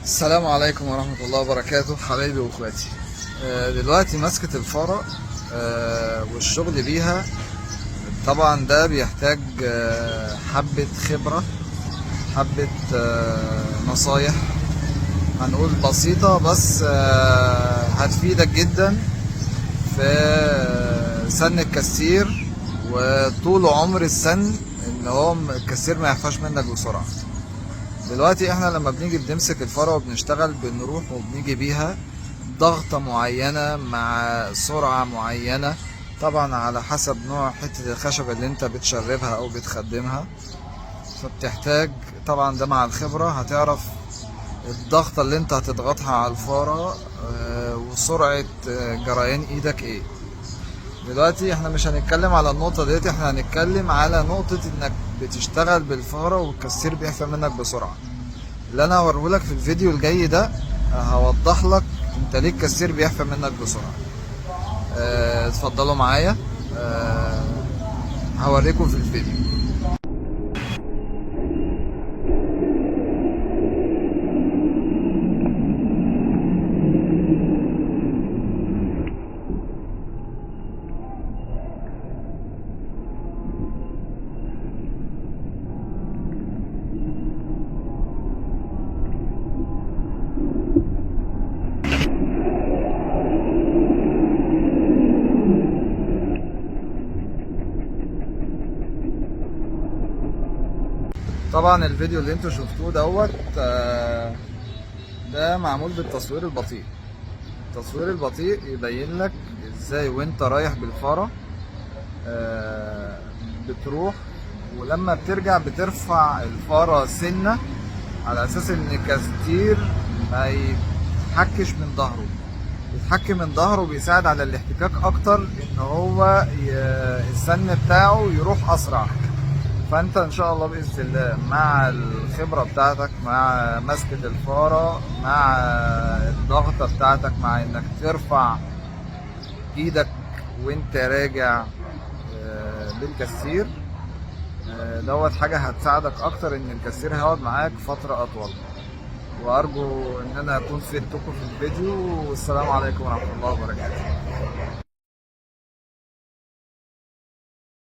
السلام عليكم ورحمة الله وبركاته حبايبي واخواتي. دلوقتي مسكة الفارة والشغل بيها طبعا ده بيحتاج حبة خبرة، حبة نصايح هنقول بسيطة بس هتفيدك جدا في سن الكسير وطول عمر السن، ان هو الكسير ما يحفاش منك بسرعة. دلوقتي احنا لما بنيجي بنمسك الفرة وبنشتغل بنروح وبنيجي بيها ضغطة معينة مع سرعة معينة، طبعا على حسب نوع حتة الخشب اللي انت بتشربها او بتخدمها. فبتحتاج طبعا ده مع الخبرة هتعرف الضغطة اللي انت هتضغطها على الفارة وسرعة جريان ايدك ايه. دلوقتي احنا مش هنتكلم على النقطة ديت، احنا هنتكلم على نقطة انك بتشتغل بالفارة والكسير بيحفى منك بسرعة. اللي انا هوريهولك في الفيديو الجاي ده هوضح لك انت ليه الكسير بيحفى منك بسرعة. اتفضلوا معايا، هوريكم في الفيديو. طبعا الفيديو اللي انتوا شفتوه دوت ده معمول بالتصوير البطيء. التصوير البطيء يبين لك ازاي وانت رايح بالفارة بتروح، ولما بترجع بترفع الفارة سنة على اساس ان الكستير ما يتحكش من ظهره. يتحكم من ظهره بيساعد على الاحتكاك اكتر، ان هو السن بتاعه يروح اسرع. فانت ان شاء الله باذن الله مع الخبره بتاعتك، مع مسكه الفاره، مع الضغطه بتاعتك، مع انك ترفع ايدك وانت راجع بالكسير دوت حاجه هتساعدك اكتر ان الكسير هيقعد معاك فتره اطول. وارجو ان انا اكون فدتكم في الفيديو، والسلام عليكم ورحمه الله وبركاته.